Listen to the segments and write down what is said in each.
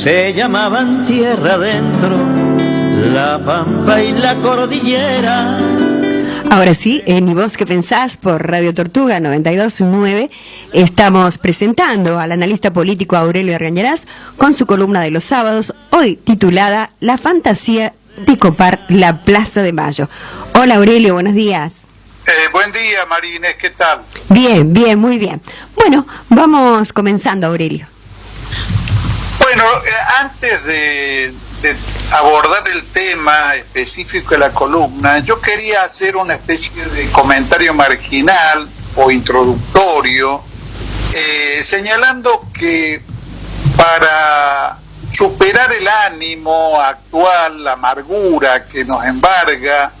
se llamaban tierra adentro, la pampa y la cordillera. Ahora sí, en ¿Y vos qué pensás? Por Radio Tortuga 92.9 estamos presentando al analista político Aurelio Argañarás con su columna de los sábados, hoy titulada La fantasía de copar la Plaza de Mayo. Hola Aurelio, buenos días. Buen día María Inés, ¿qué tal? Bien, bien, muy bien. Bueno, vamos comenzando Aurelio. Bueno, antes de abordar el tema específico de la columna, yo quería hacer una especie de comentario marginal o introductorio, señalando que para superar el ánimo actual, la amargura que nos embarga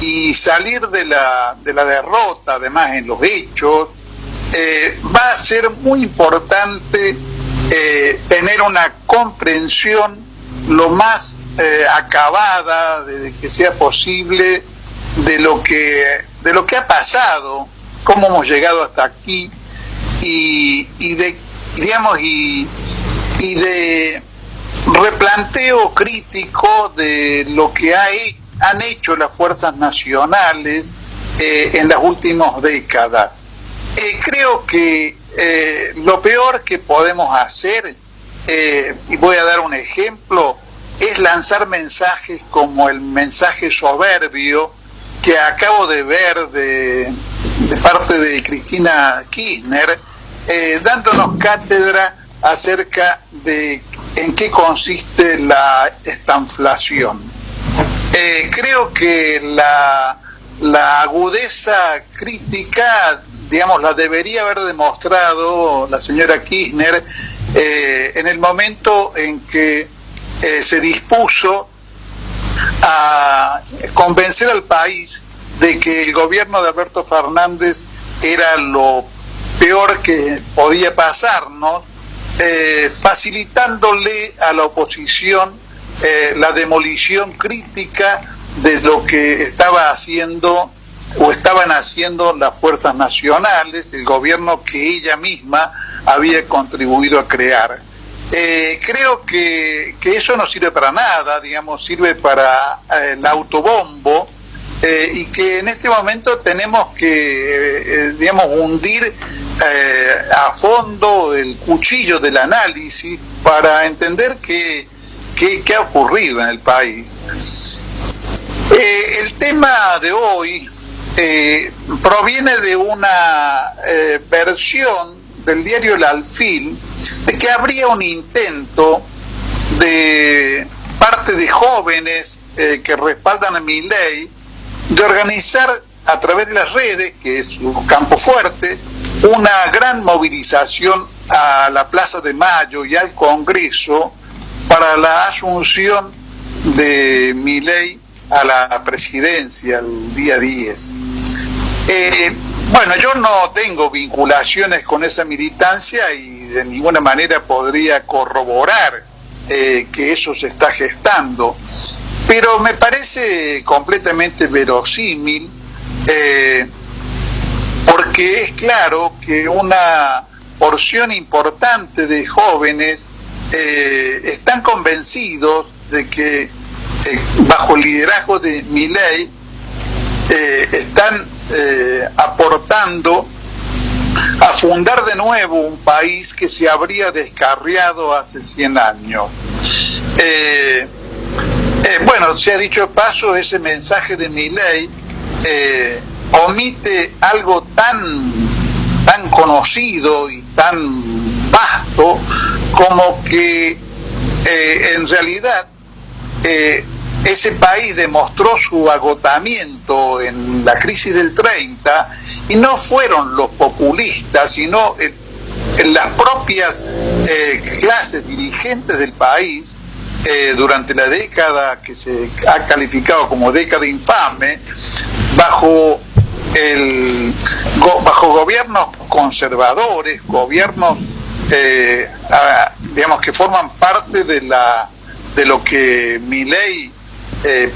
y salir de la derrota, además en los hechos, va a ser muy importante tener una comprensión lo más acabada de que sea posible de lo que ha pasado, cómo hemos llegado hasta aquí y de replanteo crítico de lo que han hecho las fuerzas nacionales en las últimas décadas. Creo que lo peor que podemos hacer, y voy a dar un ejemplo, es lanzar mensajes como el mensaje soberbio que acabo de ver de parte de Cristina Kirchner, dándonos cátedra acerca de en qué consiste la estanflación. Creo que la agudeza crítica, digamos, la debería haber demostrado la señora Kirchner en el momento en que se dispuso a convencer al país de que el gobierno de Alberto Fernández era lo peor que podía pasarnos, facilitándole a la oposición la demolición crítica de lo que estaba haciendo o estaban haciendo las fuerzas nacionales, el gobierno que ella misma había contribuido a crear. Creo que eso no sirve para nada, digamos, sirve para el autobombo, y que en este momento tenemos que, hundir a fondo el cuchillo del análisis para entender qué ha ocurrido en el país. El tema de hoy proviene de una versión del diario El Alfil, de que habría un intento de parte de jóvenes que respaldan a Milei de organizar a través de las redes, que es su campo fuerte, una gran movilización a la Plaza de Mayo y al Congreso para la asunción de Milei a la presidencia el día 10. Bueno, yo no tengo vinculaciones con esa militancia y de ninguna manera podría corroborar que eso se está gestando, pero me parece completamente verosímil, porque es claro que una porción importante de jóvenes están convencidos de que bajo el liderazgo de Milei están aportando a fundar de nuevo un país que se habría descarriado hace 100 años. Bueno, se ha dicho de paso, ese mensaje de Milei omite algo tan conocido y tan vasto como que en realidad ese país demostró su agotamiento en la crisis del 30 y no fueron los populistas, sino en las propias clases dirigentes del país durante la década que se ha calificado como década infame, bajo gobiernos conservadores, gobiernos que forman parte de lo que Milei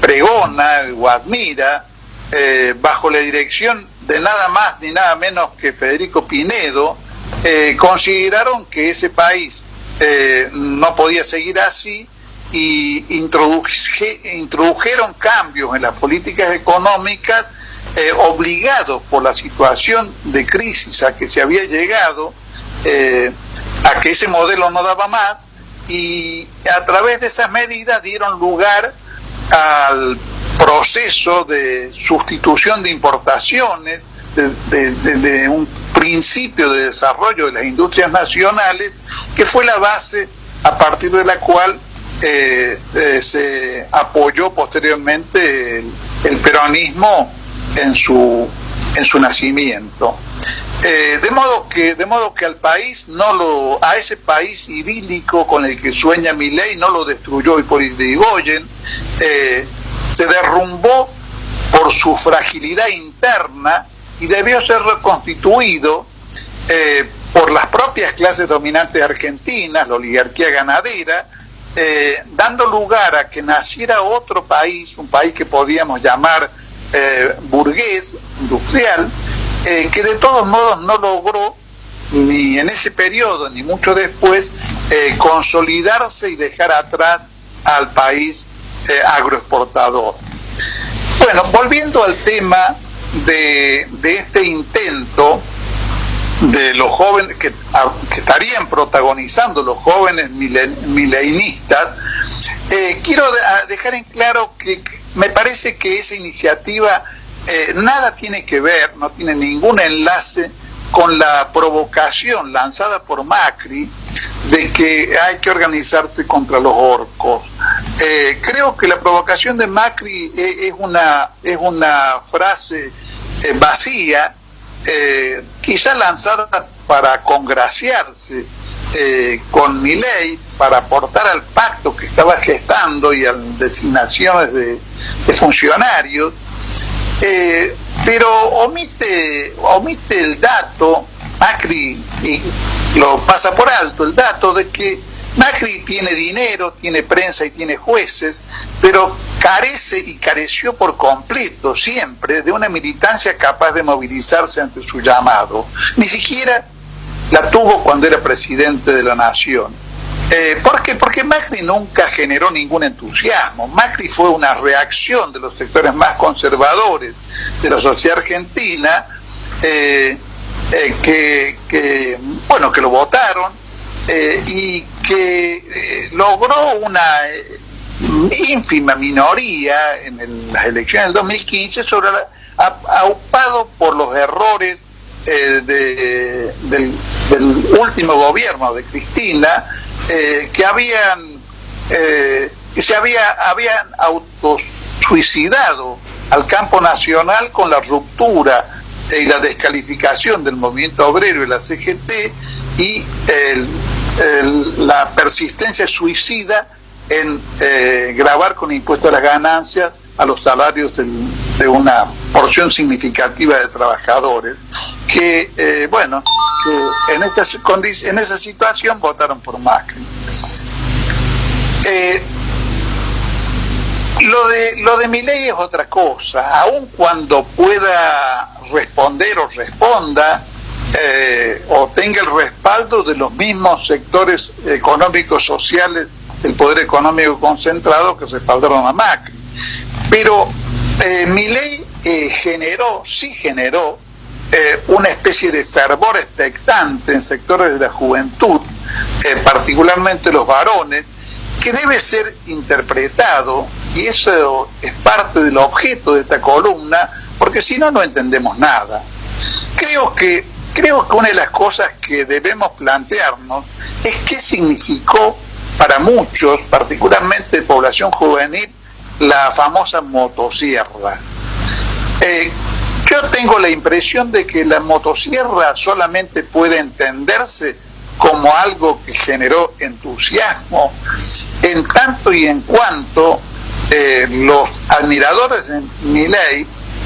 pregona o admira, bajo la dirección de nada más ni nada menos que Federico Pinedo, consideraron que ese país no podía seguir así y introdujeron cambios en las políticas económicas obligados por la situación de crisis a que se había llegado, a que ese modelo no daba más, y a través de esas medidas dieron lugar al proceso de sustitución de importaciones, de un principio de desarrollo de las industrias nacionales, que fue la base a partir de la cual se apoyó posteriormente el peronismo en su nacimiento. De modo que al país a ese país idílico con el que sueña Milei no lo destruyó Hipólito Yrigoyen, se derrumbó por su fragilidad interna y debió ser reconstituido por las propias clases dominantes argentinas, la oligarquía ganadera, dando lugar a que naciera otro país, un país que podíamos llamar burgués, industrial, que de todos modos no logró, ni en ese periodo, ni mucho después, consolidarse y dejar atrás al país agroexportador. Bueno, volviendo al tema de este intento de los jóvenes que estarían protagonizando los jóvenes mileinistas, quiero dejar en claro que me parece que esa iniciativa nada tiene que ver, no tiene ningún enlace con la provocación lanzada por Macri de que hay que organizarse contra los orcos. Creo que la provocación de Macri es una frase vacía, quizá lanzada para congraciarse con Milei, para aportar al pacto que estaba gestando y a las designaciones de funcionarios, pero omite el dato, Macri, y lo pasa por alto, el dato de que Macri tiene dinero, tiene prensa y tiene jueces, pero careció por completo siempre de una militancia capaz de movilizarse ante su llamado. Ni siquiera la tuvo cuando era presidente de la nación. ¿Por qué? Porque Macri nunca generó ningún entusiasmo. Macri fue una reacción de los sectores más conservadores de la sociedad argentina, que lo votaron, y que logró una ínfima minoría en las elecciones del 2015, aupado por los errores del último gobierno de Cristina, que se habían autosuicidado al campo nacional con la ruptura y la descalificación del movimiento obrero y la CGT, y la persistencia suicida en gravar con impuesto a las ganancias a los salarios de una porción significativa de trabajadores que en esa situación votaron por Macri. Lo de Milei es otra cosa, aun cuando pueda responder o responda o tenga el respaldo de los mismos sectores económicos sociales del poder económico concentrado que respaldaron a Macri. Pero Milei generó una especie de fervor expectante en sectores de la juventud, particularmente los varones, que debe ser interpretado, y eso es parte del objeto de esta columna, porque si no, no entendemos nada. Creo que una de las cosas que debemos plantearnos es qué significó para muchos, particularmente población juvenil, la famosa motosierra. Yo tengo la impresión de que la motosierra solamente puede entenderse como algo que generó entusiasmo, en tanto y en cuanto los admiradores de Milei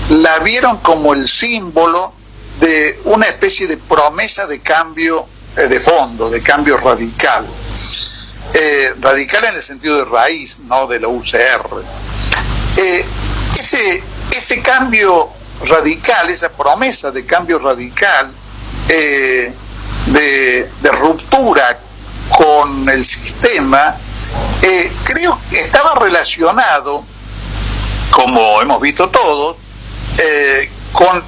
la vieron como el símbolo de una especie de promesa de cambio de fondo, de cambio radical. Radical en el sentido de raíz, no de la UCR. Ese cambio radical, esa promesa de cambio radical, de ruptura con el sistema, creo que estaba relacionado, como hemos visto todos, con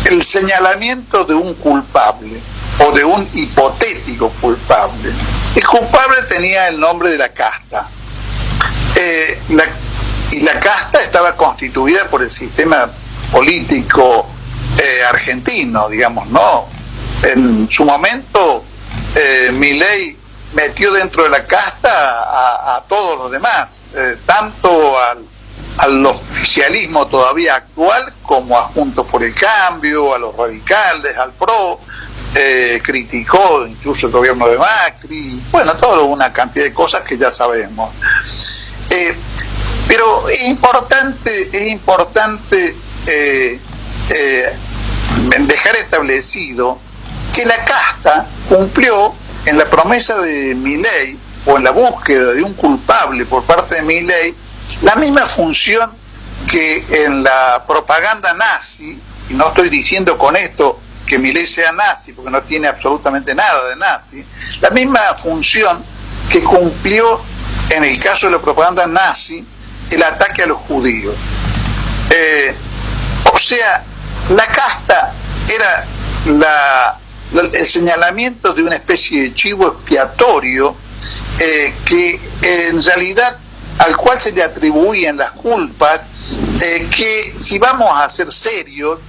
el señalamiento de un culpable o de un hipotético culpable. El culpable tenía el nombre de la casta, y la casta estaba constituida por el sistema político argentino, digamos, ¿no? En su momento, Milei metió dentro de la casta a todos los demás, tanto al oficialismo todavía actual como a Juntos por el Cambio, a los radicales, al PRO, criticó incluso el gobierno de Macri, bueno, toda una cantidad de cosas que ya sabemos. Pero es importante dejar establecido que la casta cumplió en la promesa de Milei, o en la búsqueda de un culpable por parte de Milei, la misma función que en la propaganda nazi, y no estoy diciendo con esto que Milei sea nazi, porque no tiene absolutamente nada de nazi, la misma función que cumplió en el caso de la propaganda nazi el ataque a los judíos. O sea, la casta era el señalamiento de una especie de chivo expiatorio que en realidad al cual se le atribuían las culpas, que si vamos a ser serios,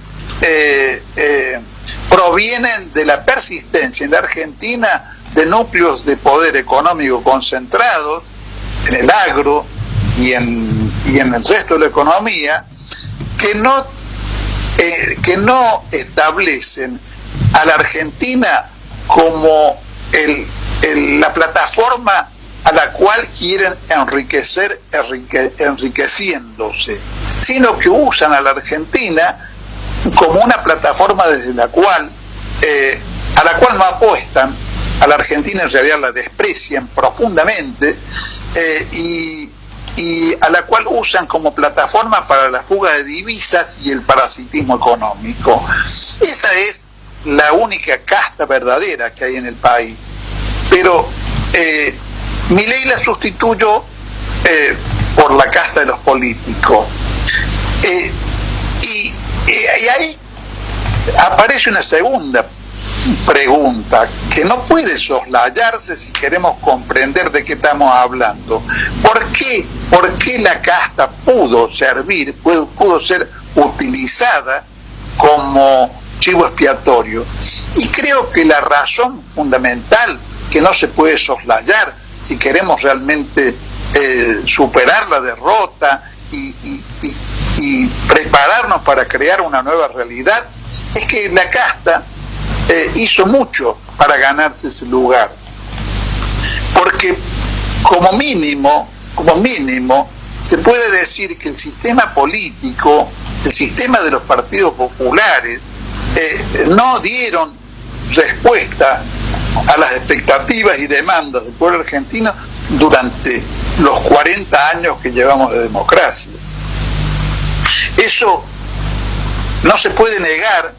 provienen de la persistencia en la Argentina de núcleos de poder económico concentrados en el agro y en el resto de la economía, que no establecen a la Argentina como la plataforma a la cual quieren enriqueciéndose, sino que usan a la Argentina como una plataforma desde la cual, a la cual no apuestan. A la Argentina en realidad la desprecian profundamente, y a la cual usan como plataforma para la fuga de divisas y el parasitismo económico. Esa es la única casta verdadera que hay en el país. Pero Milei la sustituyó por la casta de los políticos. Y ahí aparece una segunda pregunta que no puede soslayarse si queremos comprender de qué estamos hablando. ¿Por qué la casta pudo ser utilizada como chivo expiatorio? Y creo que la razón fundamental, que no se puede soslayar si queremos realmente superar la derrota y prepararnos para crear una nueva realidad, es que la casta hizo mucho para ganarse ese lugar, porque como mínimo se puede decir que el sistema político, el sistema de los partidos populares, no dieron respuesta a las expectativas y demandas del pueblo argentino durante los 40 años que llevamos de democracia. Eso no se puede negar,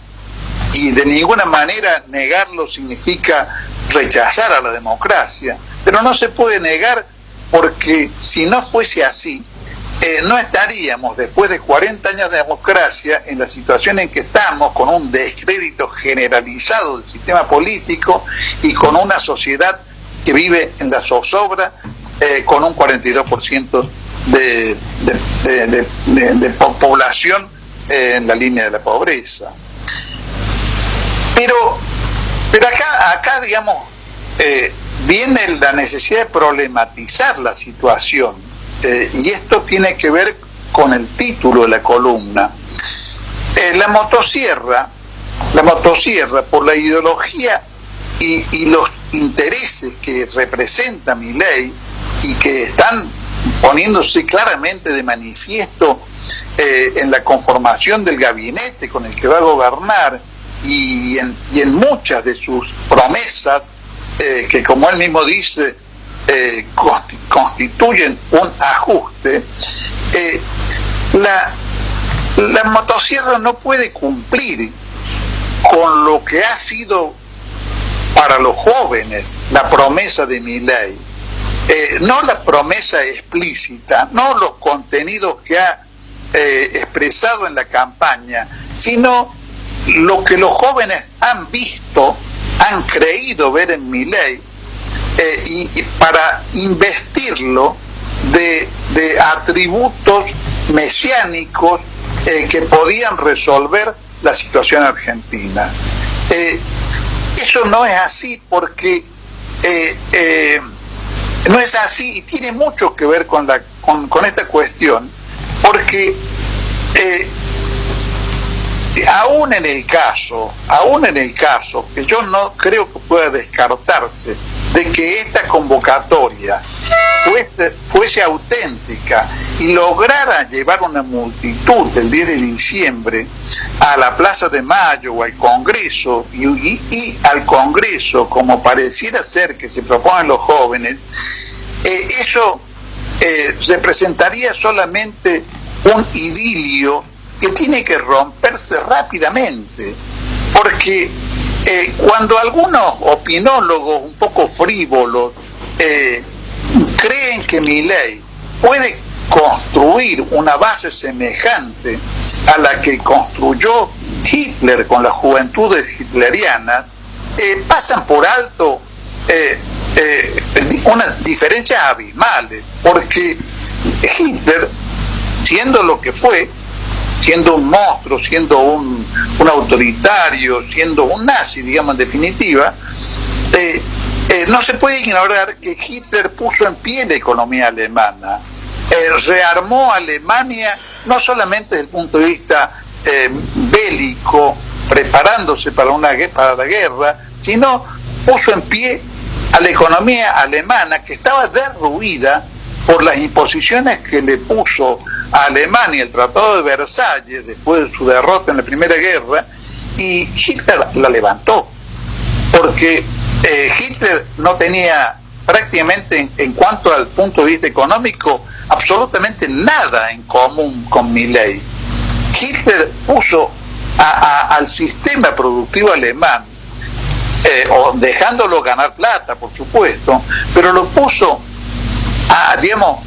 y de ninguna manera negarlo significa rechazar a la democracia, pero no se puede negar porque si no fuese así, no estaríamos después de 40 años de democracia en la situación en que estamos, con un descrédito generalizado del sistema político y con una sociedad que vive en la zozobra, con un 42% de población en la línea de la pobreza. Pero acá digamos, viene la necesidad de problematizar la situación, y esto tiene que ver con el título de la columna. La motosierra, por la ideología y los intereses que representa Milei y que están poniéndose claramente de manifiesto en la conformación del gabinete con el que va a gobernar, y en muchas de sus promesas, que como él mismo dice, constituyen un ajuste, la motosierra no puede cumplir con lo que ha sido para los jóvenes la promesa de Milei, no la promesa explícita, no los contenidos que ha expresado en la campaña, sino lo que los jóvenes han visto, han creído ver en Milei, y para investirlo de atributos mesiánicos que podían resolver la situación argentina. Eso no es así, porque no es así, y tiene mucho que ver con esta cuestión, porque aún en el caso que yo no creo que pueda descartarse de que esta convocatoria fuese auténtica y lograra llevar una multitud el 10 de diciembre a la Plaza de Mayo o al Congreso, y al Congreso, como pareciera ser que se proponen los jóvenes, eso representaría solamente un idilio que tiene que romperse rápidamente, porque cuando algunos opinólogos un poco frívolos creen que Milei puede construir una base semejante a la que construyó Hitler con las juventudes hitlerianas, pasan por alto unas diferencias abismales, porque Hitler, siendo lo que fue, siendo un monstruo, siendo un autoritario, siendo un nazi, digamos, en definitiva, no se puede ignorar que Hitler puso en pie la economía alemana, rearmó a Alemania no solamente desde el punto de vista bélico, preparándose para la guerra, sino puso en pie a la economía alemana, que estaba derruida por las imposiciones que le puso a Alemania el Tratado de Versalles después de su derrota en la Primera Guerra, y Hitler la levantó, porque Hitler no tenía prácticamente, en cuanto al punto de vista económico, absolutamente nada en común con Milei. Hitler puso al sistema productivo alemán, o dejándolo ganar plata, por supuesto, pero lo puso digamos,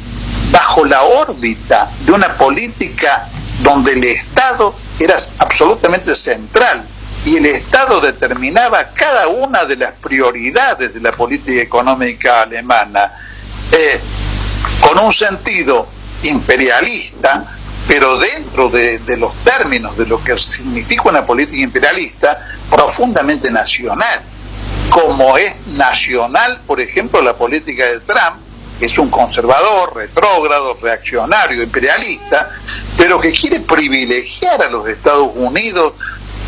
bajo la órbita de una política donde el Estado era absolutamente central, y el Estado determinaba cada una de las prioridades de la política económica alemana, con un sentido imperialista, pero dentro de los términos de lo que significa una política imperialista, profundamente nacional, como es nacional, por ejemplo, la política de Trump, que es un conservador, retrógrado, reaccionario, imperialista, pero que quiere privilegiar a los Estados Unidos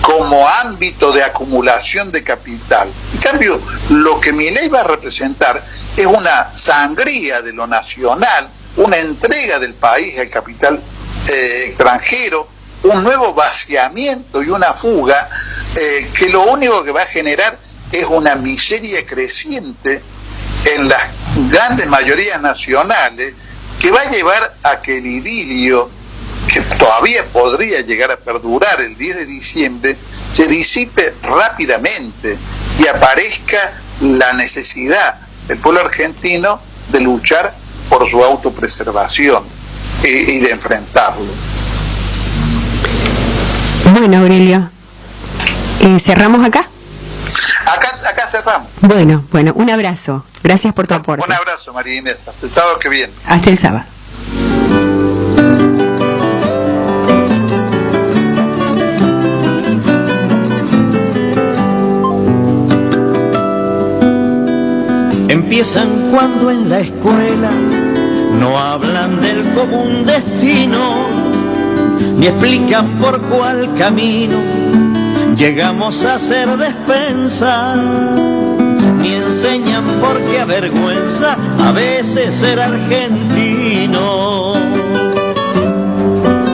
como ámbito de acumulación de capital. En cambio, lo que Milei va a representar es una sangría de lo nacional, una entrega del país al capital extranjero, un nuevo vaciamiento y una fuga que lo único que va a generar es una miseria creciente en las grandes mayorías nacionales, que va a llevar a que el idilio, que todavía podría llegar a perdurar el 10 de diciembre, se disipe rápidamente y aparezca la necesidad del pueblo argentino de luchar por su autopreservación y de enfrentarlo. Bueno, Aurelio, ¿cerramos acá? Acá cerramos. Bueno, un abrazo. Gracias por tu aporte. Un abrazo, María Inés. Hasta el sábado que viene. Hasta el sábado. Empiezan cuando en la escuela no hablan del común destino, ni explican por cuál camino llegamos a ser despensa, ni enseñan por qué avergüenza a veces ser argentino.